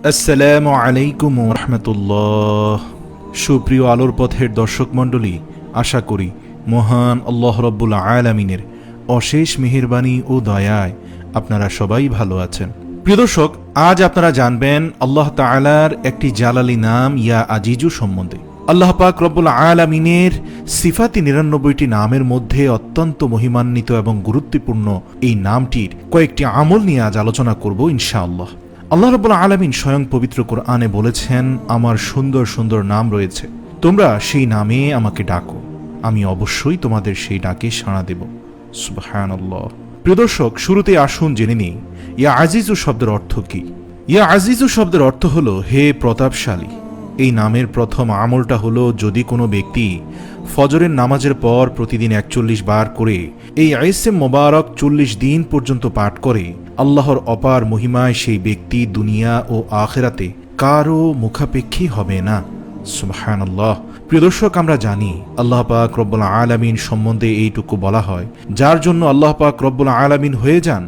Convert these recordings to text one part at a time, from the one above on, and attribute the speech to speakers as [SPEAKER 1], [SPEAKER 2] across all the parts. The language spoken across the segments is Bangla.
[SPEAKER 1] আসসালামু আলাইকুম ওয়া রাহমাতুল্লাহ। সুপ্রিয় আলোর পথের দর্শক মণ্ডলী, আশা করি মহান আল্লাহ রাব্বুল আলামিনের অশেষ মেহেরবানি ও দয়ায় আপনারা সবাই ভালো আছেন। প্রিয় দর্শক, আজ আপনারা জানবেন আল্লাহ তাআলার একটি জালালি নাম ইয়া আজিজু সম্বন্ধে। আল্লাহ পাক রব্বুল আলামিনের সিফাতি ৯৯টি নামের মধ্যে অত্যন্ত মহিমান্বিত এবং গুরুত্বপূর্ণ এই নামটির কয়েকটি আমল নিয়ে আজ আলোচনা করব ইনশাআল্লাহ। আল্লাহ রাব্বুল আলামিন স্বয়ং পবিত্র কোরআনে বলেছেন, আমার সুন্দর সুন্দর নাম রয়েছে, তোমরা সেই নামে আমাকে ডাকো, আমি অবশ্যই তোমাদের সেই ডাকে সাড়া দেব। সুবহানাল্লাহ। প্রিয় দর্শক, শুরুতে আসুন জেনে নিই ইয়া আজিজু শব্দের অর্থ কি। ইয়া আজিজু শব্দের অর্থ হলো হে প্রতাপশালী। এই নামের প্রথম আমলটা হলো, যদি কোনো ব্যক্তি ফজরের নামাজের পর প্রতিদিন ৪১ বার করে এই ইসম মোবারক ৪০ দিন পর্যন্ত পাঠ করে, আল্লাহর অপার মহিমায় সেই ব্যক্তি দুনিয়া ও আখিরাতে কারও মুখাপেক্ষী হবে না। সুবহানাল্লাহ। প্রিয় দর্শক, আমরা জানি আল্লাহ পাক রব্বুল আলামিন সম্বন্ধে এইটুকু বলা হয়, যার জন্য আল্লাহ পাক রব্বুল আলামিন হয়ে যান,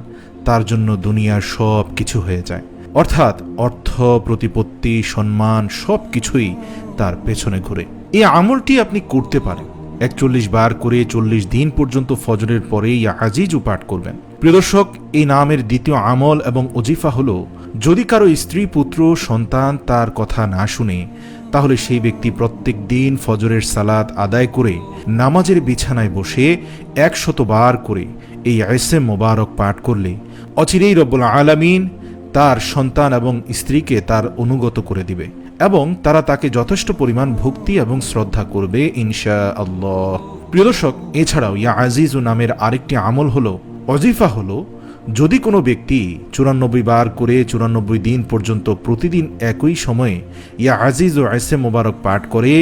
[SPEAKER 1] তার জন্য দুনিয়ার সব কিছু হয়ে যায়। অর্থাৎ অর্থ, প্রতিপত্তি, সম্মান সব কিছুই তার পেছনে ঘুরে। এই আমলটি আপনি করতে পারেন ৪১ বার করে ৪০ দিন পর্যন্ত ফজরের পরে ইয়া আজিজু পাঠ করবেন। প্রিয় দর্শক, এই নামের দ্বিতীয় আমল এবং ওজিফা হলো, যদি কারো স্ত্রী, পুত্র, সন্তান তার কথা না শুনে, তাহলে সেই ব্যক্তি প্রত্যেক দিন ফজরের সালাত আদায় করে নামাজের বিছানায় বসে ১০০ বার করে এই ইসম মোবারক পাঠ করলে অচিরেই রব্বুল আলামিন তার সন্তান এবং স্ত্রীকে তার অনুগত করে দিবে এবং তারা তাকে যথেষ্ট পরিমাণ ভক্তি এবং শ্রদ্ধা করবে ইনশাআল্লাহ। প্রিয় দর্শক, এছাড়াও ইয়া আজিজু নামের আরেকটি আমল হলো ওজিফা হলো, যদি কোনো ব্যক্তি ৯৪ বার করে ৯৪ দিন পর্যন্ত প্রতিদিন একই সময়ে ইয়া আজিজ ও ইসম মোবারক পাঠ করে,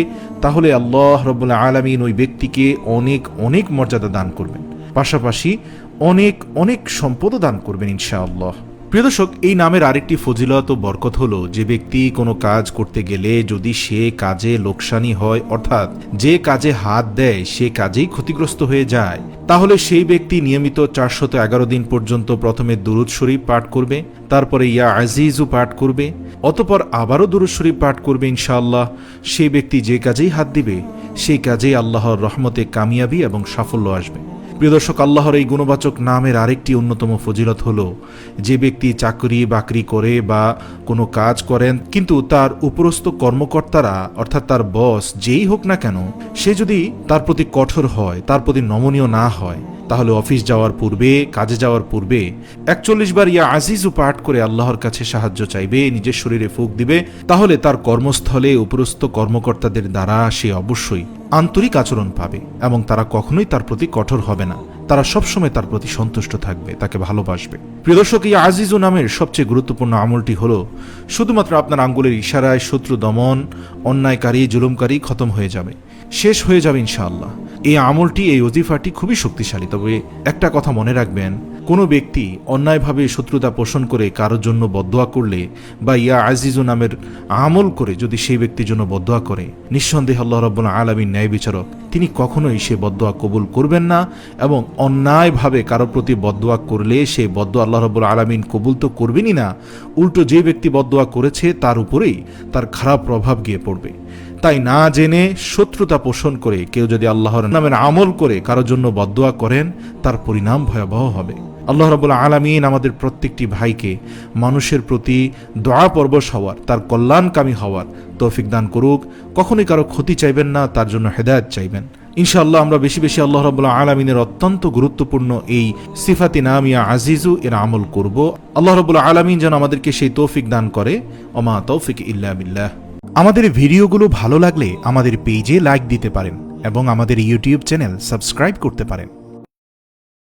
[SPEAKER 1] তাহলে আল্লাহ রাব্বুল আলামিন ওই ব্যক্তিকে অনেক অনেক মর্যাদা দান করবেন, পাশাপাশি অনেক অনেক সম্পদও দান করবেন ইনশাআল্লাহ। প্রিয় দর্শক, এই নামের আরেকটি ফজিলত ও বরকত হলো, যে ব্যক্তি কোনো কাজ করতে গেলে যদি সে কাজে লোকসানি হয়, অর্থাৎ যে কাজে হাত দেয় সে কাজেই ক্ষতিগ্রস্ত হয়ে যায়, তাহলে সেই ব্যক্তি নিয়মিত ৪১১ দিন পর্যন্ত প্রথমে দুরূদ শরীফ পাঠ করবে, তারপরে ইয়া আজিজু পাঠ করবে, অতঃপর আবারও দুরূদ শরীফ পাঠ করবে ইনশাআল্লাহ। সেই ব্যক্তি যে কাজেই হাত দিবে সেই কাজেই আল্লাহর রহমতে কামিয়াবি এবং সাফল্য আসবে। প্রিয় দর্শক, আল্লাহর এই গুণবাচক নামের আরেকটি অন্যতম ফজিলত হলো, যে ব্যক্তি চাকরি বাকরি করে বা কোনো কাজ করেন, কিন্তু তার উপরস্থ কর্মকর্তারা অর্থাৎ তার বস যেই হোক না কেন, সে যদি তার প্রতি কঠোর হয়, তার প্রতি নমনীয় না হয়, তাহলে অফিস যাওয়ার পূর্বে, কাজে যাওয়ার পূর্বে ৪১ বার ইয়া আজিজু পাঠ করে আল্লাহর কাছে সাহায্য চাইবে, নিজের শরীরে ফুঁক দিবে, তাহলে তার কর্মস্থলে উপরস্থ কর্মকর্তাদের দ্বারা সে অবশ্যই আন্তরিক আচরণ পাবে এবং তারা কখনোই তার প্রতি কঠোর হবে না, তারা সবসময় তার প্রতি সন্তুষ্ট থাকবে, তাকে ভালোবাসবে। প্রিয় দর্শক, এই আজিজু নামের সবচেয়ে গুরুত্বপূর্ণ আমলটি হলো, শুধুমাত্র আপনার আঙ্গুলের ইশারায় শত্রু দমন, অন্যায়কারী, জুলুমকারী খতম হয়ে যাবে, শেষ হয়ে যাবে ইনশাআল্লাহ। এই আমলটি, এই ওজিফাটি খুবই শক্তিশালী। তবে একটা কথা মনে রাখবেন, কোনো ব্যক্তি অন্যায়ভাবে শত্রুতা পোষণ করে কারোর জন্য বদদোয়া করলে বা ইয়া আজিজু নামের আমল করে যদি সেই ব্যক্তির জন্য বদদোয়া করে, নিঃসন্দেহে আল্লাহ রাব্বুল আলামিন ন্যায় বিচারক, তিনি কখনোই সে বদদোয়া কবুল করবেন না, এবং অন্যায়ভাবে কারোর প্রতি বদদোয়া করলে সেই বদদোয়া আল্লাহ রাব্বুল আলামিন কবুল তো করবেনই না, উল্টো যে ব্যক্তি বদদোয়া করেছে তার উপরেই তার খারাপ প্রভাব গিয়ে পড়বে। তাই না জেনে শত্রুতা পোষণ করে কেউ যদি আল্লাহর নামের আমল করে কারোর জন্য বদদোয়া করেন, তার পরিণাম ভয়াবহ হবে। আল্লাহ রাব্বুল আলামিন আমাদের প্রত্যেকটি ভাইকে মানুষের প্রতি দোয়া পরবশ হওয়ার, তার কল্যাণকামী হওয়ার তৌফিক দান করুক। কখনোই কারো ক্ষতি চাইবেন না, তার জন্য হেদায়েত চাইবেন ইনশাআল্লাহ। আমরা বেশি বেশি আল্লাহ রাব্বুল আলামিনের অত্যন্ত গুরুত্বপূর্ণ এই সিফাতি নাম ইয়া আজিজু এর আমল করব। আল্লাহ রাব্বুল আলামিন যেন আমাদেরকে সেই তৌফিক দান করে। ওমা তৌফিক ইল্লা বিল্লাহ। আমাদের ভিডিওগুলো ভালো লাগলে আমাদের পেজে লাইক দিতে পারেন এবং আমাদের ইউটিউব চ্যানেল সাবস্ক্রাইব করতে পারেন।